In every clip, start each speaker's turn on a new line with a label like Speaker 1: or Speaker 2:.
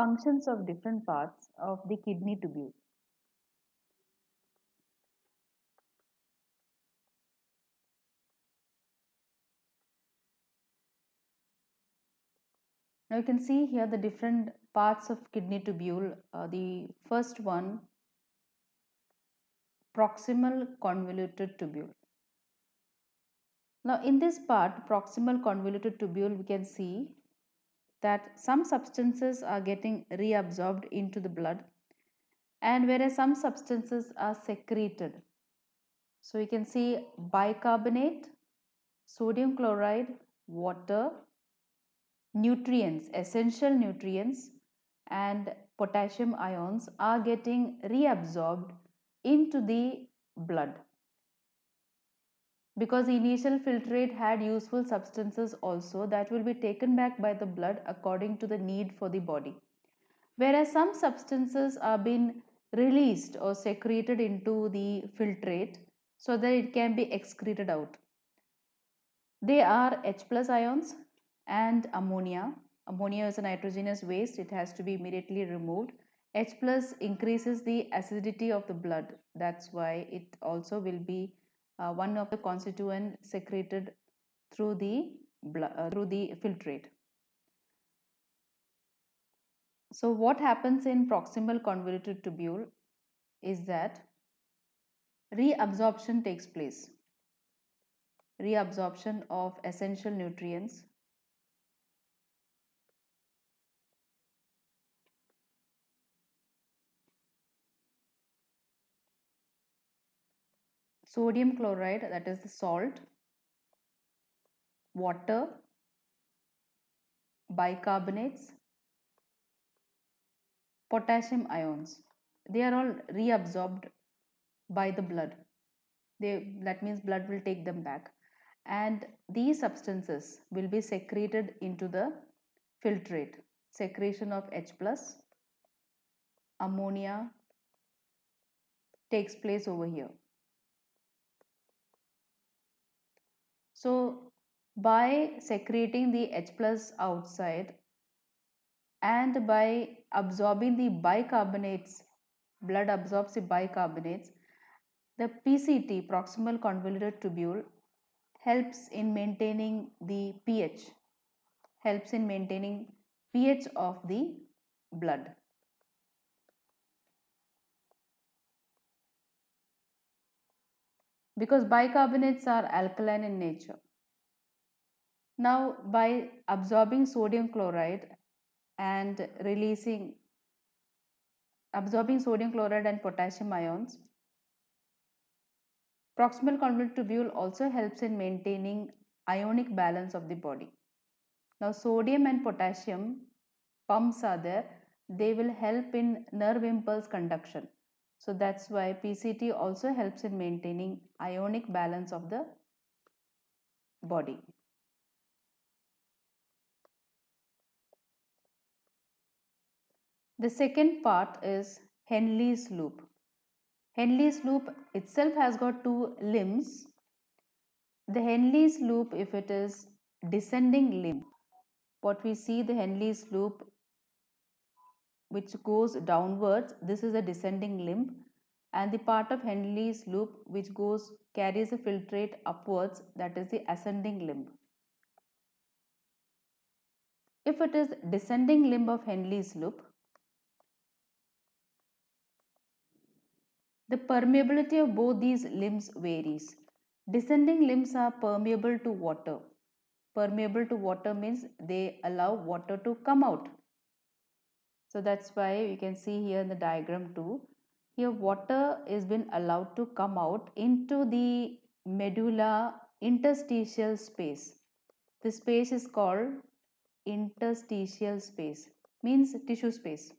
Speaker 1: functions of different parts of the kidney tubule. Now you can see here the different parts of kidney tubule. The first one, proximal convoluted tubule. Now in this part, proximal convoluted tubule, we can see that some substances are getting reabsorbed into the blood, and whereas some substances are secreted. So you can see bicarbonate, sodium chloride, water, nutrients, essential nutrients, and potassium ions are getting reabsorbed into the blood. Because the initial filtrate had useful substances also that will be taken back by the blood according to the need for the body. Whereas some substances are being released or secreted into the filtrate so that it can be excreted out. They are H plus ions and ammonia. Ammonia is a nitrogenous waste, it has to be immediately removed. H plus increases the acidity of the blood, that's why it also will be one of the constituent secreted through the filtrate. So what happens in proximal convoluted tubule is that reabsorption takes place. Reabsorption of essential nutrients, sodium chloride, that is the salt, water, bicarbonates, potassium ions. They are all reabsorbed by the blood. That means blood will take them back. And these substances will be secreted into the filtrate. Secretion of H plus, ammonia takes place over here. So by secreting the H plus outside and by absorbing the bicarbonates, blood absorbs the bicarbonates, the PCT, proximal convoluted tubule, helps in maintaining the pH, helps in maintaining pH of the blood. Because bicarbonates are alkaline in nature. Now by absorbing sodium chloride and absorbing sodium chloride and potassium ions, proximal convoluted tubule also helps in maintaining ionic balance of the body. Now sodium and potassium pumps are there, they will help in nerve impulse conduction. So that's why PCT also helps in maintaining ionic balance of the body. The second part is Henley's loop. Henley's loop itself has got two limbs. The Henley's loop, if it is descending limb, what we see the Henley's loop which goes downwards, this is a descending limb, and the part of Henley's loop which carries a filtrate upwards, that is the ascending limb. If it is descending limb of Henley's loop, the permeability of both these limbs varies. Descending limbs are permeable to water. Permeable to water means they allow water to come out. So that's why you can see here in the diagram too. Here water is been allowed to come out into the medulla interstitial space. The space is called interstitial space, means tissue space.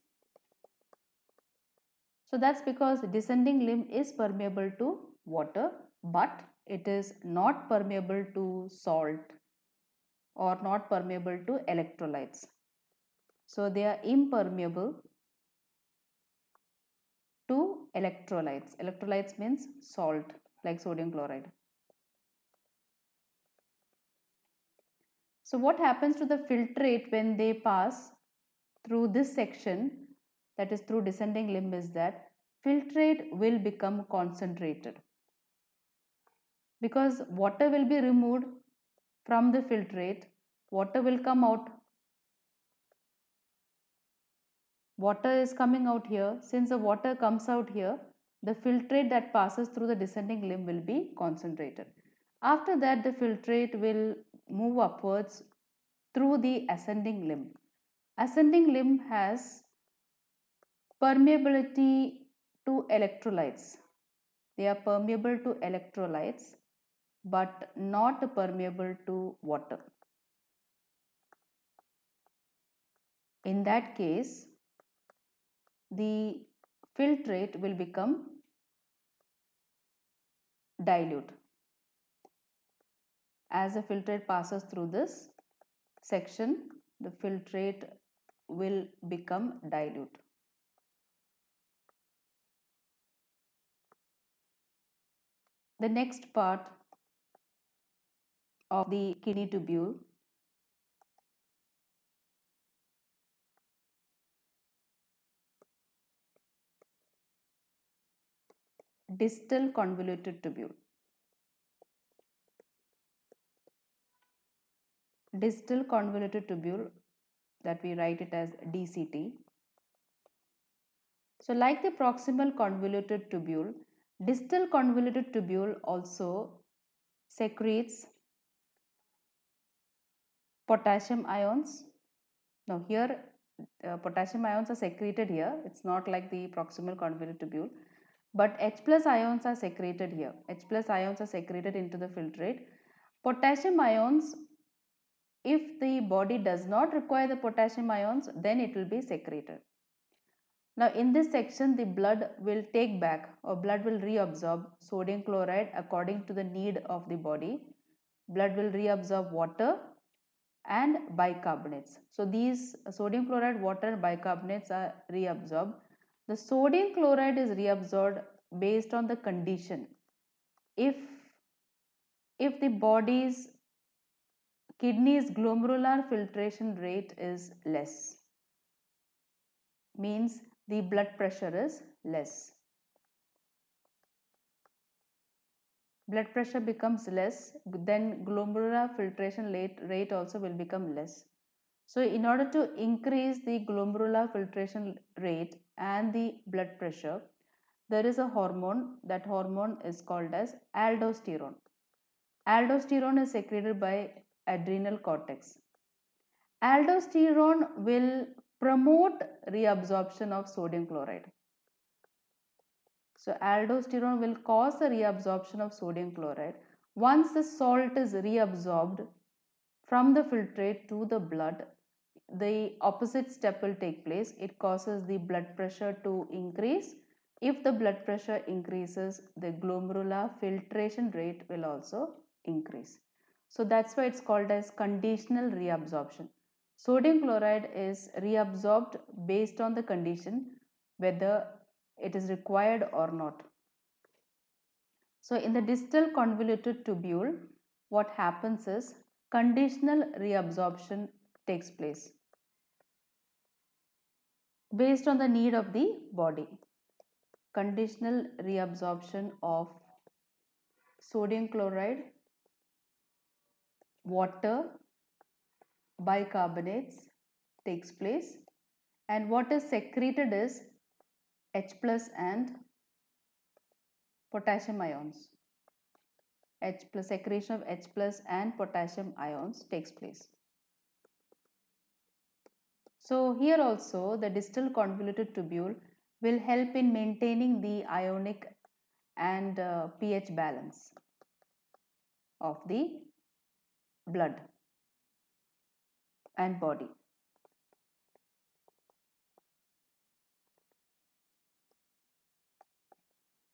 Speaker 1: So that's because descending limb is permeable to water, but it is not permeable to salt or not permeable to electrolytes. So they are impermeable to electrolytes. Electrolytes means salt like sodium chloride. So what happens to the filtrate when they pass through this section, that is through descending limb, is that filtrate will become concentrated because water will be removed from the filtrate, water will come out, water is coming out here. Since the water comes out here, the filtrate that passes through the descending limb will be concentrated. After that, the filtrate will move upwards through the ascending limb. Ascending limb has permeability to electrolytes. They are permeable to electrolytes but not permeable to water. In that case, the filtrate will become dilute. As the filtrate passes through this section, the filtrate will become dilute. The next part of the kidney tubule distal convoluted tubule. Distal convoluted tubule, that we write it as DCT. So like the proximal convoluted tubule, distal convoluted tubule also secretes potassium ions. Now here potassium ions are secreted here. It's not like the proximal convoluted tubule, but H plus ions are secreted here. H plus ions are secreted into the filtrate. Potassium ions, if the body does not require the potassium ions, then it will be secreted. Now in this section, the blood will take back or blood will reabsorb sodium chloride according to the need of the body. Blood will reabsorb water and bicarbonates. So these sodium chloride, water and bicarbonates are reabsorbed. The sodium chloride is reabsorbed based on the condition. If the body's kidney's glomerular filtration rate is less, means the blood pressure is less. Blood pressure becomes less, then glomerular filtration rate also will become less. So in order to increase the glomerular filtration rate and the blood pressure, there is a hormone. That hormone is called as aldosterone. Aldosterone is secreted by adrenal cortex. Aldosterone will promote reabsorption of sodium chloride. So aldosterone will cause the reabsorption of sodium chloride. Once the salt is reabsorbed from the filtrate to the blood, the opposite step will take place. It causes the blood pressure to increase. If the blood pressure increases, the glomerular filtration rate will also increase. So that's why it's called as conditional reabsorption. Sodium chloride is reabsorbed based on the condition whether it is required or not. So in the distal convoluted tubule, what happens is conditional reabsorption takes place based on the need of the body. Conditional reabsorption of sodium chloride, water, bicarbonates takes place, and what is secreted is H plus and potassium ions. H plus secretion of H plus and potassium ions takes place. So here also the distal convoluted tubule will help in maintaining the ionic and pH balance of the blood and body.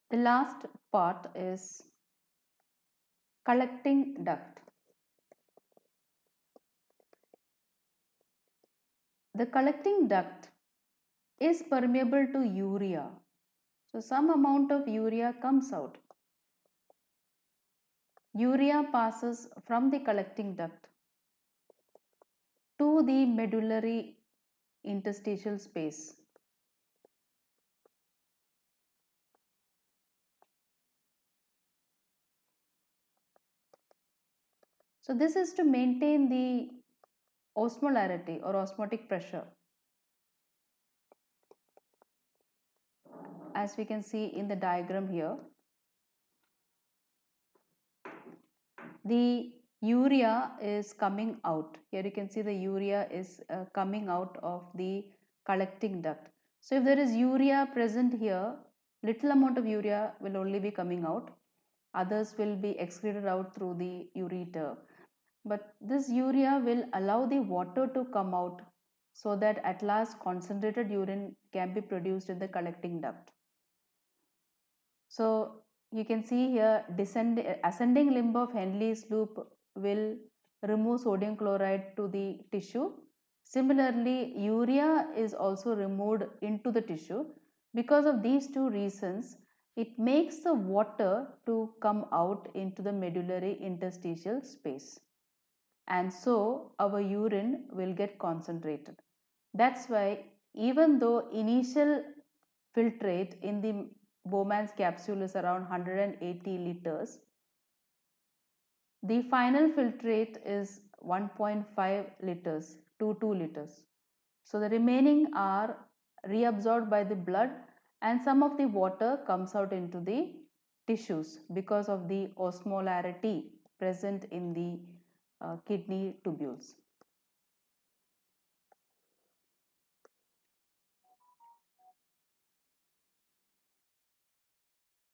Speaker 1: The last part is collecting duct. The collecting duct is permeable to urea. So some amount of urea comes out. Urea passes from the collecting duct to the medullary interstitial space. So this is to maintain the osmolarity or osmotic pressure, as we can see in the diagram here. The urea is coming out. Here you can see the urea is coming out of the collecting duct. So if there is urea present here, little amount of urea will only be coming out. Others will be excreted out through the ureter. But this urea will allow the water to come out so that at last concentrated urine can be produced in the collecting duct. So you can see here ascending limb of Henley's loop will remove sodium chloride to the tissue. Similarly, urea is also removed into the tissue. Because of these two reasons, it makes the water to come out into the medullary interstitial space. And so our urine will get concentrated. That's why even though initial filtrate in the Bowman's capsule is around 180 liters, the final filtrate is 1.5 liters to 2 liters. So the remaining are reabsorbed by the blood and some of the water comes out into the tissues because of the osmolarity present in the kidney tubules.